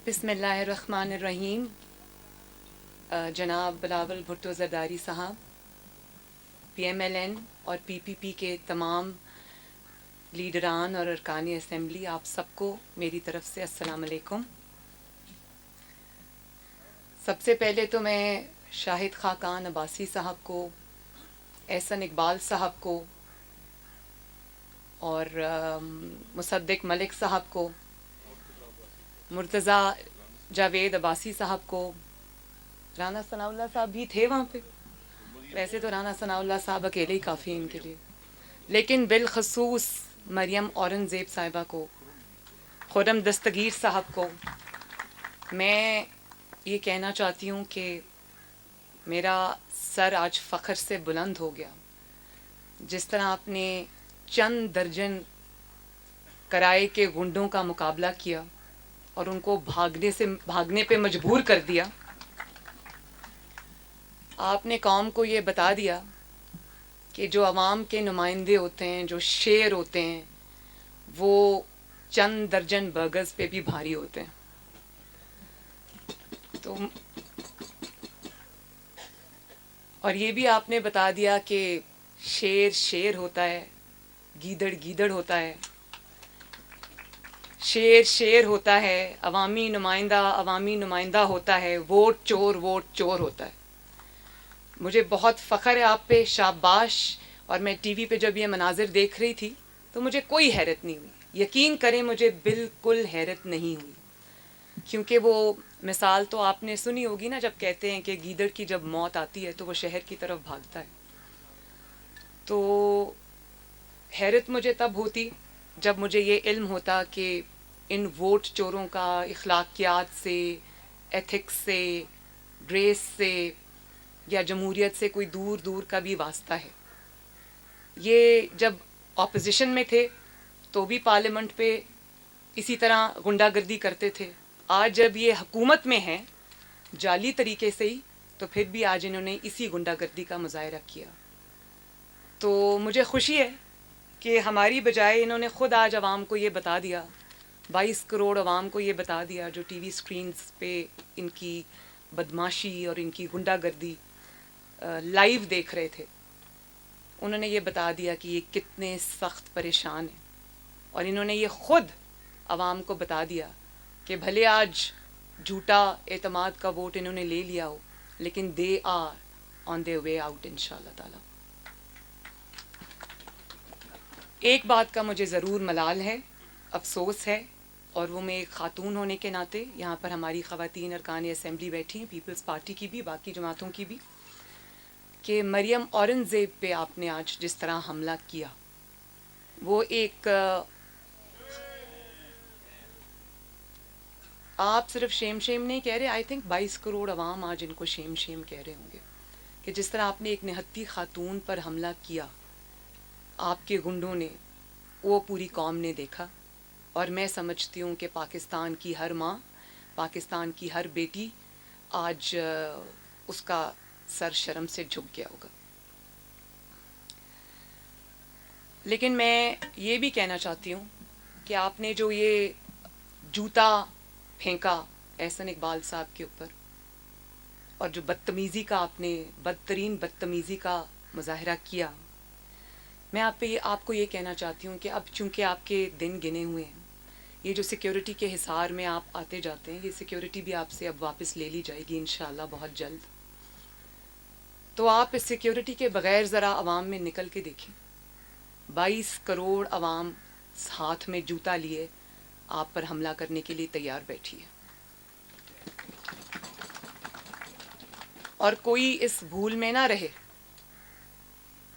بسم اللہ الرحمن الرحیم. جناب بلاول بھٹو زرداری صاحب، پی ایم ایل این اور پی پی پی کے تمام لیڈران اور ارکان اسمبلی، آپ سب کو میری طرف سے السلام علیکم. سب سے پہلے تو میں شاہد خاقان عباسی صاحب کو، احسن اقبال صاحب کو اور مصدق ملک صاحب کو، مرتضیٰ جاوید عباسی صاحب کو، رانا ثناء اللہ صاحب بھی تھے وہاں پہ، ویسے تو رانا ثناء اللہ صاحب اکیلے ہی کافی ہیں ان کے لیے، لیکن بالخصوص مریم اورنگزیب صاحبہ کو، خرم دستگیر صاحب کو میں یہ کہنا چاہتی ہوں کہ میرا سر آج فخر سے بلند ہو گیا. جس طرح آپ نے چند درجن کرائے کے غنڈوں کا مقابلہ کیا اور ان کو بھاگنے پہ مجبور کر دیا. آپ نے قوم کو یہ بتا دیا کہ جو عوام کے نمائندے ہوتے ہیں، جو شیر ہوتے ہیں، وہ چند درجن برگرز پہ بھی بھاری ہوتے ہیں. تو اور یہ بھی آپ نے بتا دیا کہ شیر شیر ہوتا ہے، گیدڑ گیدڑ ہوتا ہے، شیر شیر ہوتا ہے، عوامی نمائندہ ہوتا ہے، ووٹ چور ہوتا ہے. مجھے بہت فخر ہے آپ پہ، شاباش. اور میں ٹی وی پہ جب یہ مناظر دیکھ رہی تھی تو مجھے کوئی حیرت نہیں ہوئی، یقین کریں مجھے بالکل حیرت نہیں ہوئی، کیونکہ وہ مثال تو آپ نے سنی ہوگی نا، جب کہتے ہیں کہ گیدڑ کی جب موت آتی ہے تو وہ شہر کی طرف بھاگتا ہے. تو حیرت مجھے تب ہوتی جب مجھے یہ علم ہوتا کہ ان ووٹ چوروں کا اخلاقیات سے، ایتھکس سے، ریس سے یا جمہوریت سے کوئی دور کا بھی واسطہ ہے. یہ جب اپوزیشن میں تھے تو بھی پارلیمنٹ پہ اسی طرح غنڈہ گردی کرتے تھے. آج جب یہ حکومت میں ہیں جعلی طریقے سے ہی، تو پھر بھی آج انہوں نے اسی غنڈہ گردی کا مظاہرہ کیا. تو مجھے خوشی ہے کہ ہماری بجائے انہوں نے خود آج عوام کو یہ بتا دیا، 22 کروڑ عوام کو یہ بتا دیا جو ٹی وی سکرینز پہ ان کی بدماشی اور ان کی غنڈہ گردی لائیو دیکھ رہے تھے. انہوں نے یہ بتا دیا کہ یہ کتنے سخت پریشان ہیں، اور انہوں نے یہ خود عوام کو بتا دیا کہ بھلے آج جھوٹا اعتماد کا ووٹ انہوں نے لے لیا ہو، لیکن they are on their way out انشاءاللہ تعالی. ایک بات کا مجھے ضرور ملال ہے، افسوس ہے، اور وہ میں ایک خاتون ہونے کے ناطے، یہاں پر ہماری خواتین ارکان اسمبلی بیٹھی ہیں، پیپلز پارٹی کی بھی، باقی جماعتوں کی بھی، کہ مریم اورنگزیب پہ آپ نے آج جس طرح حملہ کیا، وہ ایک آپ صرف شیم نہیں کہہ رہے، آئی تھنک 22 کروڑ عوام آج ان کو شیم کہہ رہے ہوں گے کہ جس طرح آپ نے ایک نہتی خاتون پر حملہ کیا آپ کے گنڈوں نے، وہ پوری قوم نے دیکھا. اور میں سمجھتی ہوں کہ پاکستان کی ہر ماں، پاکستان کی ہر بیٹی آج اس کا سر شرم سے جھک گیا ہوگا. لیکن میں یہ بھی کہنا چاہتی ہوں کہ آپ نے جو یہ جوتا پھینکا احسن اقبال صاحب کے اوپر، اور جو بدتمیزی کا آپ نے بدترین بدتمیزی کا مظاہرہ کیا، میں آپ کو یہ کہنا چاہتی ہوں کہ اب چونکہ آپ کے دن گنے ہوئے ہیں، یہ جو سیکیورٹی کے حصار میں آپ آتے جاتے ہیں، یہ سیکیورٹی بھی آپ سے اب واپس لے لی جائے گی انشاءاللہ بہت جلد. تو آپ اس سیکیورٹی کے بغیر ذرا عوام میں نکل کے دیکھیں. 22 کروڑ عوام ہاتھ میں جوتا لیے آپ پر حملہ کرنے کے لیے تیار بیٹھی ہے. اور کوئی اس بھول میں نہ رہے،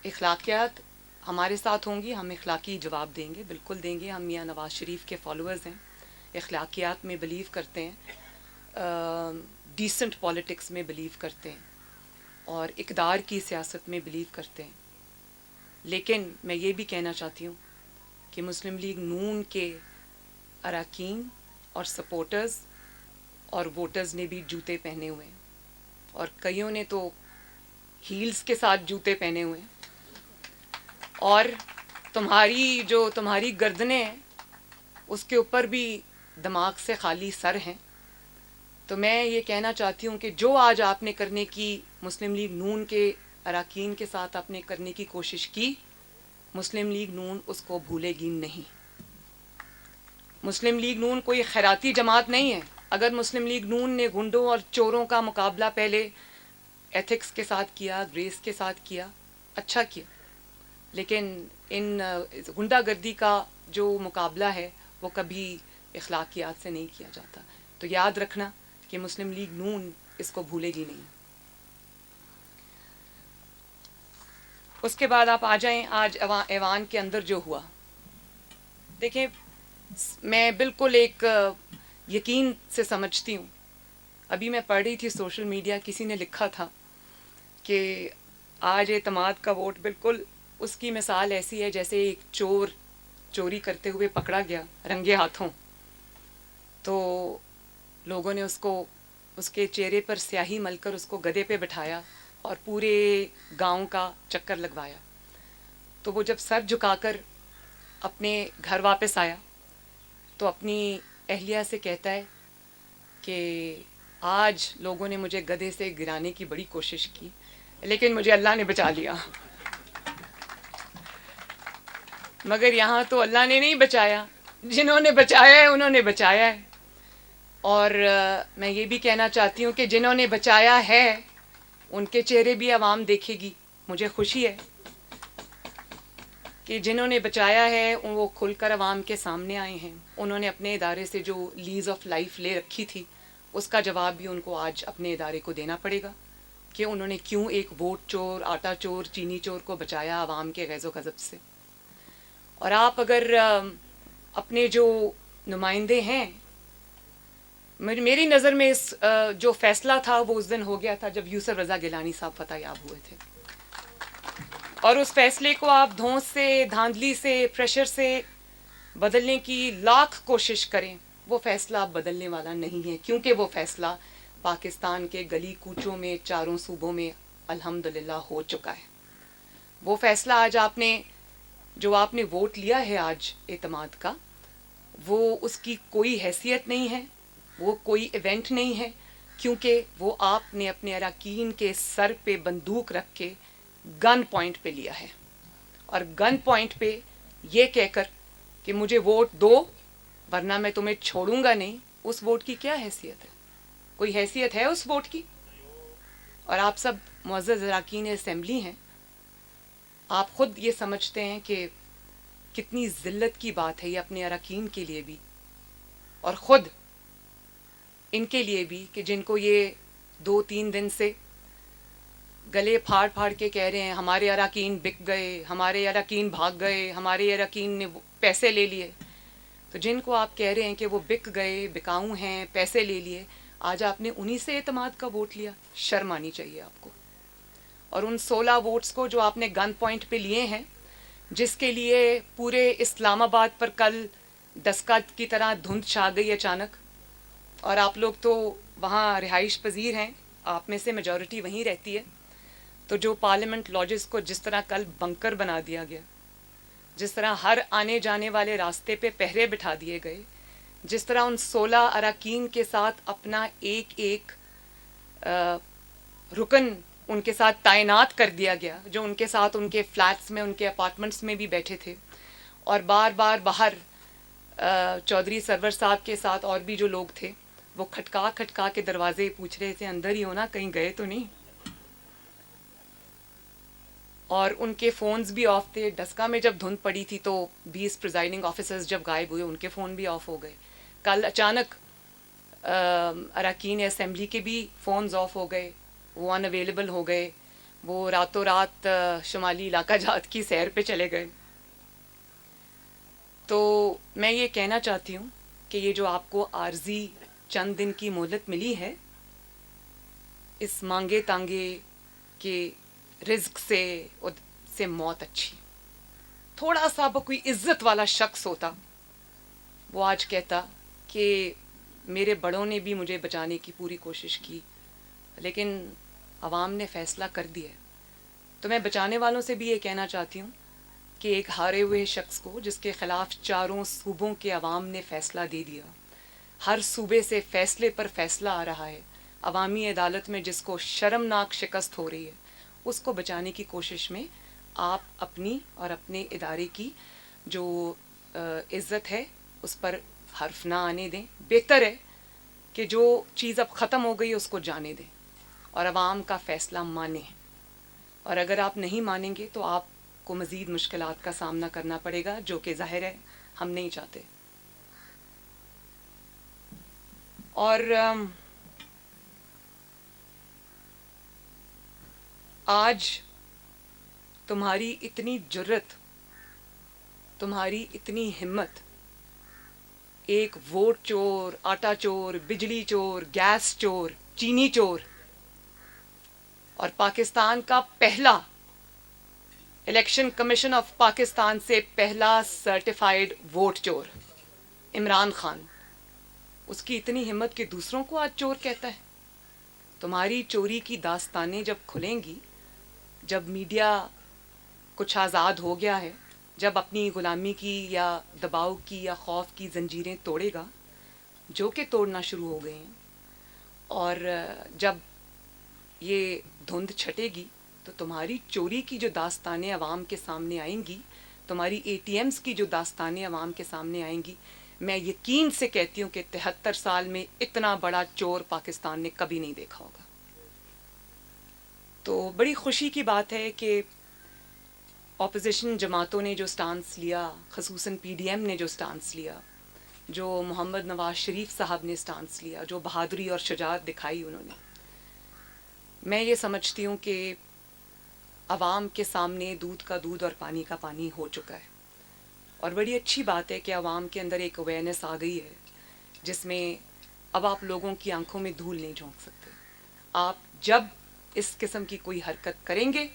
اخلاقیات ہمارے ساتھ ہوں گی، ہم اخلاقی جواب دیں گے، بالکل دیں گے. ہم میاں نواز شریف کے فالوورز ہیں، اخلاقیات میں بلیو کرتے ہیں، ڈیسنٹ پالیٹکس میں بلیو کرتے ہیں، اور اقدار کی سیاست میں بلیو کرتے ہیں. لیکن میں یہ بھی کہنا چاہتی ہوں کہ مسلم لیگ نون کے اراکین اور سپورٹرز اور ووٹرز نے بھی جوتے پہنے ہوئے ہیں، اور کئیوں نے تو ہیلز کے ساتھ جوتے پہنے ہوئے ہیں. اور تمہاری گردنیں ہیں اس کے اوپر بھی دماغ سے خالی سر ہیں. تو میں یہ کہنا چاہتی ہوں کہ جو آج آپ نے کرنے کی مسلم لیگ نون کے اراکین کے ساتھ آپ نے کرنے کی کوشش کی، مسلم لیگ نون اس کو بھولے گی نہیں۔ مسلم لیگ نون کوئی خیراتی جماعت نہیں ہے۔ اگر مسلم لیگ نون نے گنڈوں اور چوروں کا مقابلہ پہلے ایتھکس کے ساتھ کیا، گریس کے ساتھ کیا، اچھا کیا، لیکن ان غنڈہ گردی کا جو مقابلہ ہے وہ کبھی اخلاقیات سے نہیں کیا جاتا۔ تو یاد رکھنا کہ مسلم لیگ نون اس کو بھولے گی نہیں۔ اس کے بعد آپ آ جائیں آج ایوان کے اندر جو ہوا۔ دیکھیں، میں بالکل ایک یقین سے سمجھتی ہوں، ابھی میں پڑھ رہی تھی سوشل میڈیا، کسی نے لکھا تھا کہ آج اعتماد کا ووٹ بالکل اس کی مثال ایسی ہے جیسے ایک چور چوری کرتے ہوئے پکڑا گیا رنگے ہاتھوں، تو لوگوں نے اس کے چہرے پر سیاہی مل کر اس کو گدھے پہ بٹھایا اور پورے گاؤں کا چکر لگوایا۔ تو وہ جب سر جھکا کر اپنے گھر واپس آیا تو اپنی اہلیہ سے کہتا ہے کہ آج لوگوں نے مجھے گدھے سے گرانے کی بڑی کوشش کی، لیکن مجھے اللہ نے بچا لیا۔ مگر یہاں تو اللہ نے نہیں بچایا، جنہوں نے بچایا ہے انہوں نے بچایا ہے۔ اور میں یہ بھی کہنا چاہتی ہوں کہ جنہوں نے بچایا ہے ان کے چہرے بھی عوام دیکھے گی۔ مجھے خوشی ہے کہ جنہوں نے بچایا ہے وہ کھل کر عوام کے سامنے آئے ہیں۔ انہوں نے اپنے ادارے سے جو لیز آف لائف لے رکھی تھی اس کا جواب بھی ان کو آج اپنے ادارے کو دینا پڑے گا کہ انہوں نے کیوں ایک ووٹ چور، آٹا چور، چینی چور کو بچایا عوام کے غیظ و غضب سے۔ اور آپ اگر اپنے جو نمائندے ہیں، میری نظر میں اس جو فیصلہ تھا وہ اس دن ہو گیا تھا جب یوسف رضا گیلانی صاحب فتح یاب ہوئے تھے، اور اس فیصلے کو آپ دھونس سے، دھاندلی سے، پریشر سے بدلنے کی لاکھ کوشش کریں، وہ فیصلہ اب بدلنے والا نہیں ہے، کیونکہ وہ فیصلہ پاکستان کے گلی کوچوں میں چاروں صوبوں میں الحمدللہ ہو چکا ہے۔ وہ فیصلہ آج آپ نے ووٹ لیا ہے آج اعتماد کا، وہ اس کی کوئی حیثیت نہیں ہے، وہ کوئی ایونٹ نہیں ہے، کیونکہ وہ آپ نے اپنے اراکین کے سر پہ بندوق رکھ کے گن پوائنٹ پہ لیا ہے، اور گن پوائنٹ پہ یہ کہہ کر کہ مجھے ووٹ دو ورنہ میں تمہیں چھوڑوں گا نہیں، اس ووٹ کی کیا حیثیت ہے؟ کوئی حیثیت ہے اس ووٹ کی؟ اور آپ سب معزز اراکین اسمبلی ہیں، آپ خود یہ سمجھتے ہیں کہ کتنی ذلت کی بات ہے یہ اپنے اراکین کے لیے بھی اور خود ان کے لیے بھی کہ جن کو یہ 2-3 دن سے گلے پھاڑ پھاڑ کے کہہ رہے ہیں ہمارے اراکین بک گئے، ہمارے اراکین بھاگ گئے، ہمارے اراکین نے پیسے لے لیے۔ تو جن کو آپ کہہ رہے ہیں کہ وہ بک گئے، بکاؤں ہیں، پیسے لے لیے، آج آپ نے انہی سے اعتماد کا ووٹ لیا، شرم آنی چاہیے آپ کو۔ اور ان 16 ووٹس کو جو آپ نے گن پوائنٹ پہ لیے ہیں، جس کے لیے پورے اسلام آباد پر کل ڈسکا کی طرح دھند چھا گئی اچانک، اور آپ لوگ تو وہاں رہائش پذیر ہیں، آپ میں سے میجورٹی وہیں رہتی ہے، تو جو پارلیمنٹ لاجز کو جس طرح کل بنکر بنا دیا گیا، جس طرح ہر آنے جانے والے راستے پہ پہرے بٹھا دیے گئے، جس طرح ان 16 اراکین کے ساتھ اپنا ایک ایک رکن ان کے ساتھ تعینات کر دیا گیا، جو ان کے ساتھ ان کے فلیٹس میں، ان کے اپارٹمنٹس میں بھی بیٹھے تھے، اور بار بار باہر چودھری سرور صاحب کے ساتھ اور بھی جو لوگ تھے وہ کھٹکا کھٹکا کے دروازے پوچھ رہے تھے اندر ہی ہونا، کہیں گئے تو نہیں، اور ان کے فونز بھی آف تھے۔ ڈسکا میں جب دھند پڑی تھی تو 20 پریزائڈنگ آفیسرز جب غائب ہوئے ان کے فون بھی آف ہو گئے۔ کل اچانک اراکین اسمبلی کے بھی فونز آف ہو گئے، وہ ان اویلیبل ہو گئے، وہ راتوں رات شمالی علاقہ جات کی سیر پہ چلے گئے۔ تو میں یہ کہنا چاہتی ہوں کہ یہ جو آپ کو عارضی چند دن کی مہلت ملی ہے، اس مانگے تانگے کے رزق سے موت اچھی۔ تھوڑا سا کوئی عزت والا شخص ہوتا وہ آج کہتا کہ میرے بڑوں نے بھی مجھے بچانے کی پوری کوشش کی، لیکن عوام نے فیصلہ کر دیا ہے۔ تو میں بچانے والوں سے بھی یہ کہنا چاہتی ہوں کہ ایک ہارے ہوئے شخص کو جس کے خلاف چاروں صوبوں کے عوام نے فیصلہ دے دیا، ہر صوبے سے فیصلے پر فیصلہ آ رہا ہے، عوامی عدالت میں جس کو شرمناک شکست ہو رہی ہے، اس کو بچانے کی کوشش میں آپ اپنی اور اپنے ادارے کی جو عزت ہے اس پر حرف نہ آنے دیں. بہتر ہے کہ جو چیز اب ختم ہو گئی اس کو جانے دیں اور عوام کا فیصلہ مانیں. اور اگر آپ نہیں مانیں گے تو آپ کو مزید مشکلات کا سامنا کرنا پڑے گا، جو کہ ظاہر ہے ہم نہیں چاہتے. اور آج تمہاری اتنی جرت، تمہاری اتنی ہمت، ایک ووٹ چور، آٹا چور، بجلی چور، گیس چور، چینی چور، اور پاکستان کا پہلا الیکشن کمیشن آف پاکستان سے پہلا سرٹیفائیڈ ووٹ چور عمران خان، اس کی اتنی ہمت کہ دوسروں کو آج چور کہتا ہے. تمہاری چوری کی داستانیں جب کھلیں گی، جب میڈیا کچھ آزاد ہو گیا ہے، جب اپنی غلامی کی یا دباؤ کی یا خوف کی زنجیریں توڑے گا، جو کہ توڑنا شروع ہو گئے ہیں، اور جب یہ دھند چھٹے گی تو تمہاری چوری کی جو داستانیں عوام کے سامنے آئیں گی، تمہاری اے ٹی ایمز کی جو داستانیں عوام کے سامنے آئیں گی، میں یقین سے کہتی ہوں کہ 73 سال میں اتنا بڑا چور پاکستان نے کبھی نہیں دیکھا ہوگا. تو بڑی خوشی کی بات ہے کہ اپوزیشن جماعتوں نے جو سٹانس لیا، خصوصاً پی ڈی ایم نے جو سٹانس لیا، جو محمد نواز شریف صاحب نے سٹانس لیا، جو بہادری اور شجاعت دکھائی انہوں نے، میں یہ سمجھتی ہوں کہ عوام کے سامنے دودھ کا دودھ اور پانی کا پانی ہو چکا ہے. اور بڑی اچھی بات ہے کہ عوام کے اندر ایک اویئرنیس آ گئی ہے جس میں اب آپ لوگوں کی آنکھوں میں دھول نہیں جھونک سکتے. آپ جب اس قسم کی کوئی حرکت کریں گے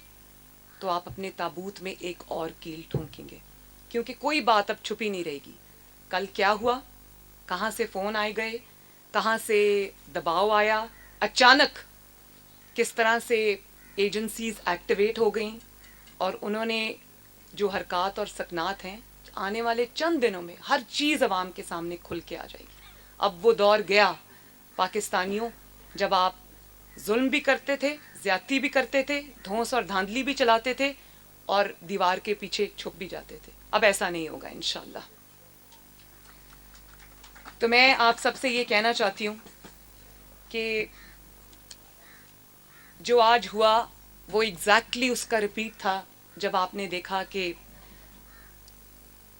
تو آپ اپنے تابوت میں ایک اور کیل ٹھونکیں گے، کیونکہ کوئی بات اب چھپی نہیں رہے گی. کل کیا ہوا، کہاں سے فون آئے گئے، کہاں سے دباؤ آیا، اچانک کس طرح سے ایجنسیز ایکٹیویٹ ہو گئیں، اور انہوں نے جو حرکات اور سکنات ہیں، آنے والے چند دنوں میں ہر چیز عوام کے سامنے کھل کے آ جائے گی. اب وہ دور گیا پاکستانیوں جب آپ ظلم بھی کرتے تھے، زیادتی بھی کرتے تھے، دھونس اور دھاندلی بھی چلاتے تھے، اور دیوار کے پیچھے چھپ بھی جاتے تھے. اب ایسا نہیں ہوگا انشاءاللہ. تو میں آپ سب سے یہ کہنا چاہتی ہوں کہ جو آج ہوا وہ ایگزیکٹلی اس کا رپیٹ تھا جب آپ نے دیکھا کہ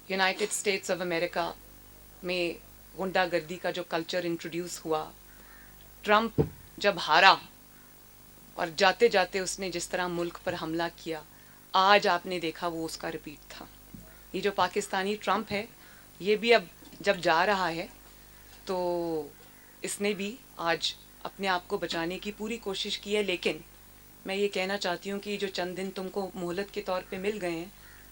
یونائٹڈ اسٹیٹس آف امریکہ میں غنڈہ گردی کا جو کلچر انٹروڈیوس ہوا. ٹرمپ جب ہارا اور جاتے جاتے اس نے جس طرح ملک پر حملہ کیا، آج آپ نے دیکھا وہ اس کا رپیٹ تھا. یہ جو پاکستانی ٹرمپ ہے، یہ بھی اب جب جا رہا ہے تو اس نے بھی آج اپنے آپ کو بچانے کی پوری کوشش کی ہے. لیکن میں یہ کہنا چاہتی ہوں کہ جو چند دن تم کو مہلت کے طور پہ مل گئے ہیں،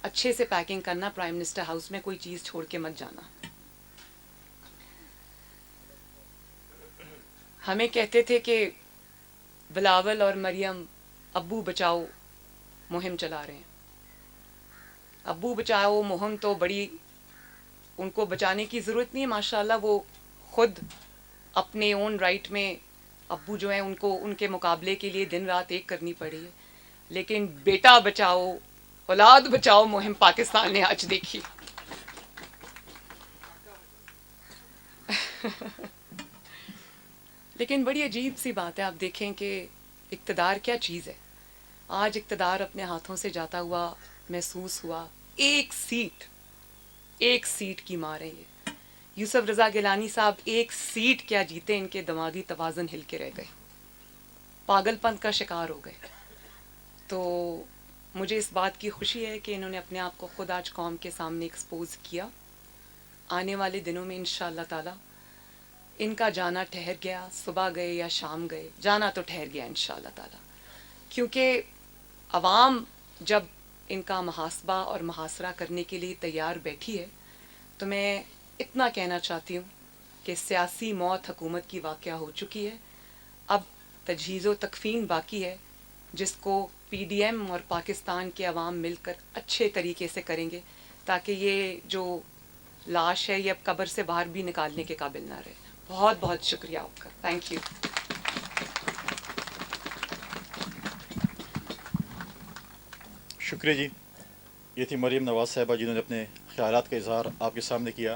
اچھے سے پیکنگ کرنا، پرائم منسٹر ہاؤس میں کوئی چیز چھوڑ کے مت جانا. ہمیں کہتے تھے کہ بلاول اور مریم ابو بچاؤ مہم چلا رہے ہیں. ابو بچاؤ مہم تو بڑی، ان کو بچانے کی ضرورت نہیں ہے، ماشاءاللہ وہ خود اپنے اون رائٹ میں ابو جو ہیں ان کو ان کے مقابلے کے لیے دن رات ایک کرنی پڑی ہے. لیکن بیٹا بچاؤ، اولاد بچاؤ مہم پاکستان نے آج دیکھی. لیکن بڑی عجیب سی بات ہے، آپ دیکھیں کہ اقتدار کیا چیز ہے. آج اقتدار اپنے ہاتھوں سے جاتا ہوا محسوس ہوا. ایک سیٹ کی مار ہے یہ. یوسف رضا گیلانی صاحب ایک سیٹ کیا جیتے، ان کے دماغی توازن ہل کے رہ گئے، پاگل پن کا شکار ہو گئے. تو مجھے اس بات کی خوشی ہے کہ انہوں نے اپنے آپ کو خود آج قوم کے سامنے ایکسپوز کیا. آنے والے دنوں میں انشاءاللہ تعالی ان کا جانا ٹھہر گیا، صبح گئے یا شام گئے، جانا تو ٹھہر گیا انشاءاللہ تعالی. کیونکہ عوام جب ان کا محاسبہ اور محاصرہ کرنے کے لیے تیار بیٹھی ہے، تو میں اتنا کہنا چاہتی ہوں کہ سیاسی موت حکومت کی واقعہ ہو چکی ہے. اب تجہیز و تکفین باقی ہے، جس کو پی ڈی ایم اور پاکستان کے عوام مل کر اچھے طریقے سے کریں گے، تاکہ یہ جو لاش ہے یہ اب قبر سے باہر بھی نکالنے کے قابل نہ رہے. بہت بہت شکریہ آپ کا. Thank you. شکریہ جی. یہ تھی مریم نواز صاحبہ جنہوں نے اپنے خیالات کا اظہار آپ کے سامنے کیا.